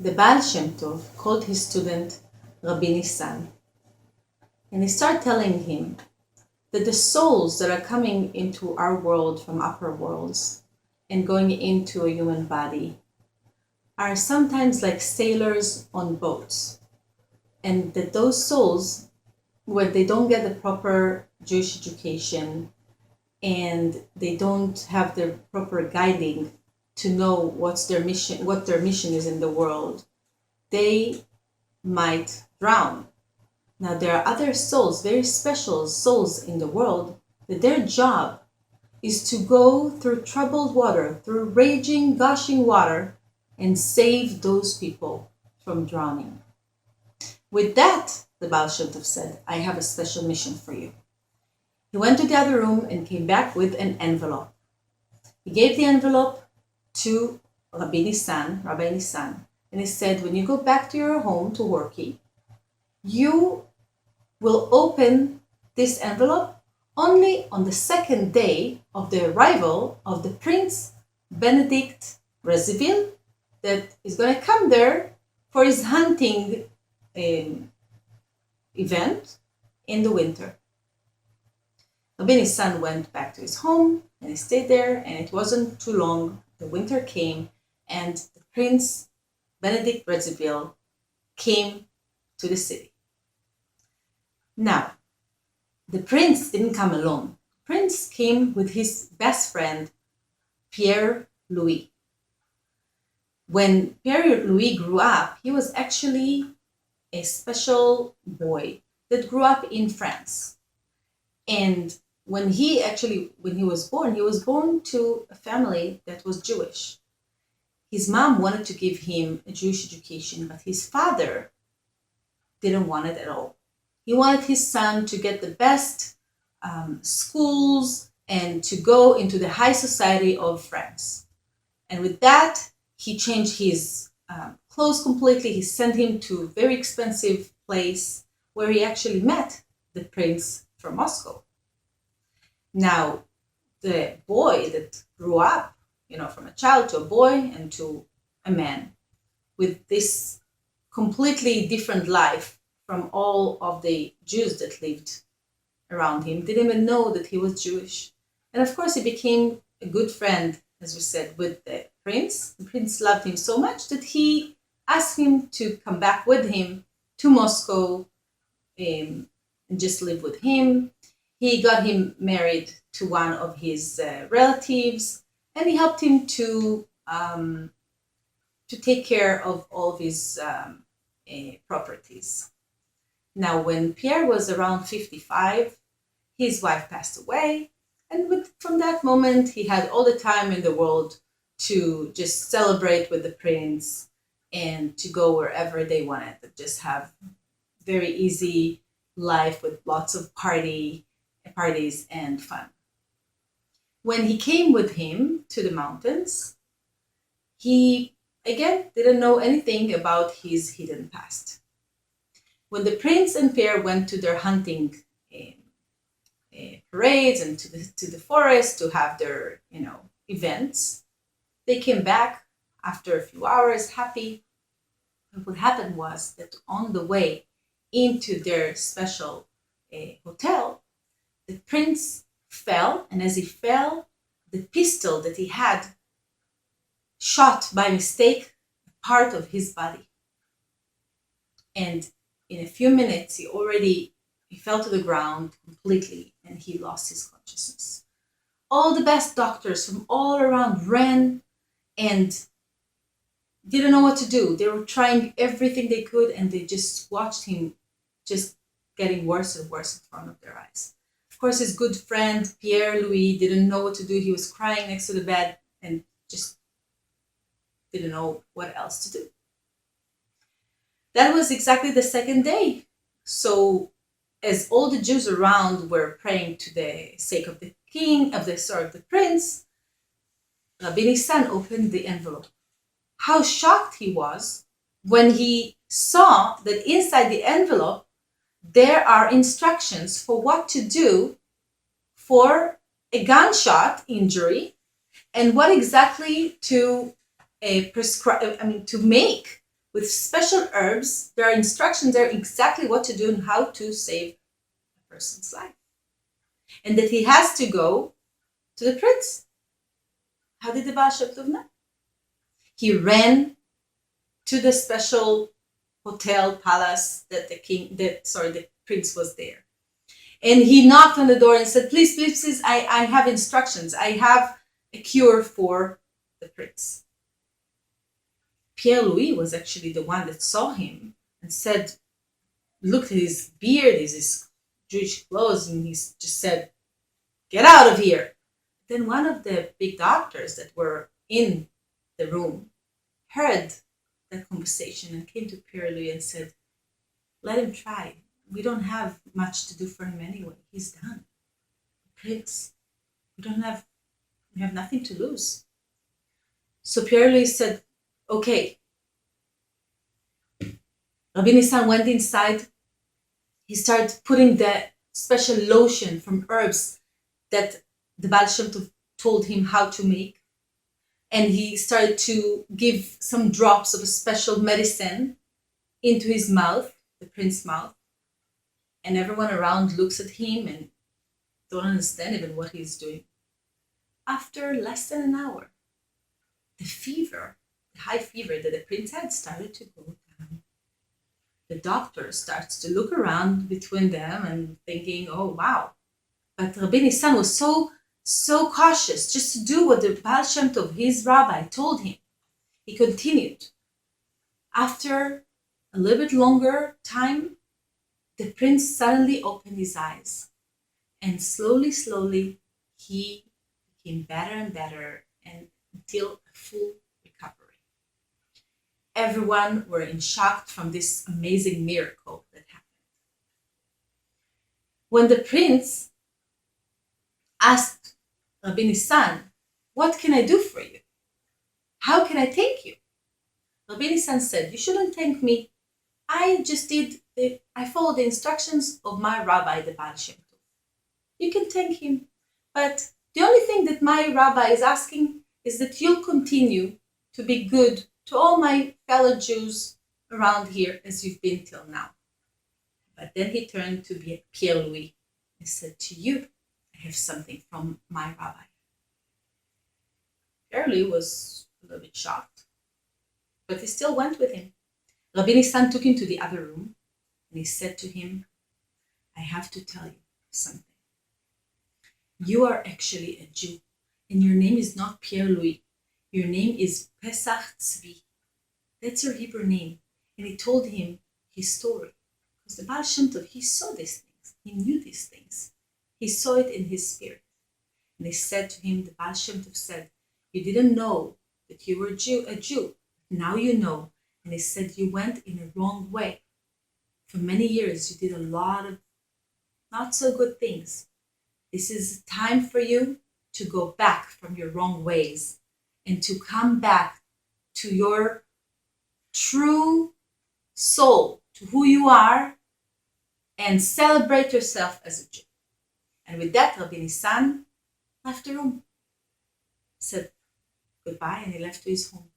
the Baal Shem Tov called his student Rabbi Nissan, and he started telling him that the souls that are coming into our world from upper worlds and going into a human body are sometimes like sailors on boats, and that those souls, when they don't get the proper Jewish education and they don't have the proper guiding to know what their mission is in the world, they might drown. Now, there are other souls, very special souls in the world, that their job is to go through troubled water, through raging, gushing water, and save those people from drowning. With that, the Baal Shem Tov said, I have a special mission for you. He went to the other room and came back with an envelope. He gave the envelope to Rabbi Nissan, and he said, when you go back to your home, to Worky, you will open this envelope only on the second day of the arrival of the Prince Benedict Rezivil, that is going to come there for his hunting event in the winter. Rabbi Nissan went back to his home and he stayed there, and it wasn't too long. The winter came and the Prince Benedict Rezivil came to the city. Now, the prince didn't come alone. The prince came with his best friend, Pierre Louis. When Pierre Louis grew up, he was actually a special boy that grew up in France. And when he was born to a family that was Jewish. His mom wanted to give him a Jewish education, but his father didn't want it at all. He wanted his son to get the best schools and to go into the high society of France. And with that, he changed his clothes completely. He sent him to a very expensive place where he actually met the prince from Moscow. Now, the boy that grew up, from a child to a boy and to a man, with this completely different life from all of the Jews that lived around him, didn't even know that he was Jewish. And of course, he became a good friend, as we said, with the prince. The prince loved him so much that he asked him to come back with him to Moscow and just live with him. He got him married to one of his relatives, and he helped him to take care of all of his properties. Now, when Pierre was around 55, his wife passed away, and from that moment, he had all the time in the world to just celebrate with the prince and to go wherever they wanted, to just have very easy life with lots of parties and fun. When he came with him to the mountains, he, again, didn't know anything about his hidden past. When the prince and Pierre went to their hunting parades and to the forest to have their, events, they came back after a few hours happy. And what happened was that on the way into their special hotel, the prince fell, and as he fell, the pistol that he had shot by mistake a part of his body. And in a few minutes, he fell to the ground completely and he lost his consciousness. All the best doctors from all around ran and didn't know what to do. They were trying everything they could, and they just watched him just getting worse and worse in front of their eyes. Of course, his good friend, Pierre Louis, didn't know what to do. He was crying next to the bed and just didn't know what else to do. That was exactly the second day. So as all the Jews around were praying to the sake of the prince, Rabbi Nissan opened the envelope. How shocked he was when he saw that inside the envelope there are instructions for what to do for a gunshot injury and what exactly to make with special herbs. There are instructions there exactly what to do and how to save a person's life. And that he has to go to the prince. How did the Baal Shem Tov know? He ran to the special hotel palace that the prince was there. And he knocked on the door and said, please, please, please, I have instructions. I have a cure for the prince. Pierre Louis was actually the one that saw him and said, looked at his beard, his Jewish clothes, and he just said, get out of here. Then one of the big doctors that were in the room heard that conversation and came to Pierre Louis and said, let him try. We don't have much to do for him anyway. He's done. Prince, we have nothing to lose. So Pierre Louis said, okay. Rabbi Nissan went inside. He started putting the special lotion from herbs that the Baal Shem Tov told him how to make. And he started to give some drops of a special medicine into his mouth, the prince's mouth. And everyone around looks at him and don't understand even what he's doing. After less than an hour, the high fever that the prince had started to go down. The doctor starts to look around between them and thinking, oh, wow. But Rabbi Nissan was so cautious just to do what the Baal Shem Tov, his rabbi, told him. He continued. After a little bit longer time, the prince suddenly opened his eyes. And slowly, slowly, he became better and better until a full recovery. Everyone were in shock from this amazing miracle that happened. When the prince asked Rabbi Nissan, what can I do for you? How can I thank you? Rabbi Nissan said, you shouldn't thank me. I followed the instructions of my rabbi, the Baal Shem Tov. You can thank him. But the only thing that my rabbi is asking is that you'll continue to be good to all my fellow Jews around here as you've been till now. But then he turned to Pierre Louis and said, to you, I have something from my rabbi. Pierre Louis was a little bit shocked, but he still went with him. Rabbi Nissan took him to the other room and he said to him, I have to tell you something. You are actually a Jew and your name is not Pierre Louis. Your name is Pesach Tzvi. That's your Hebrew name. And he told him his story. Because the Baal Shem Tov, he saw these things. He knew these things. He saw it in his spirit. And they said to him, the Baal Shem Tov said, you didn't know that you were a Jew. Now you know. And he said, you went in a wrong way. For many years, you did a lot of not so good things. This is time for you to go back from your wrong ways and to come back to your true soul, to who you are, and celebrate yourself as a Jew. And with that, Rabbi Nissan left the room, said goodbye, and he left to his home.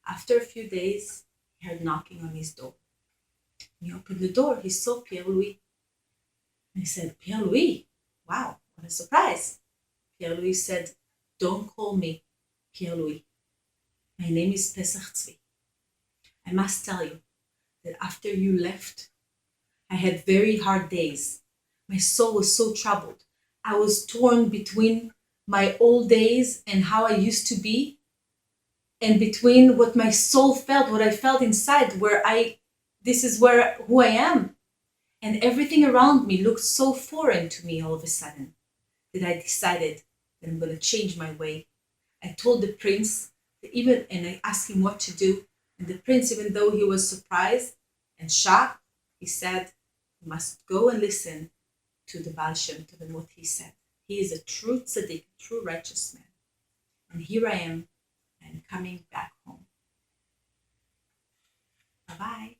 After a few days, he heard knocking on his door. When he opened the door, he saw Pierre Louis. And he said, Pierre Louis, wow, what a surprise. Pierre Louis said, don't call me Pierre Louis. My name is Pesach Tzvi. I must tell you that after you left, I had very hard days. My soul was so troubled. I was torn between my old days and how I used to be, and between what my soul felt, what I felt inside, this is who I am. And everything around me looked so foreign to me all of a sudden that I decided that I'm going to change my way. I told the prince, and I asked him what to do. And the prince, even though he was surprised and shocked, he said, you must go and listen to the Baal Shem Tov and what he said. He is a true tzaddik, a true righteous man. And here I am, and coming back home. Bye-bye.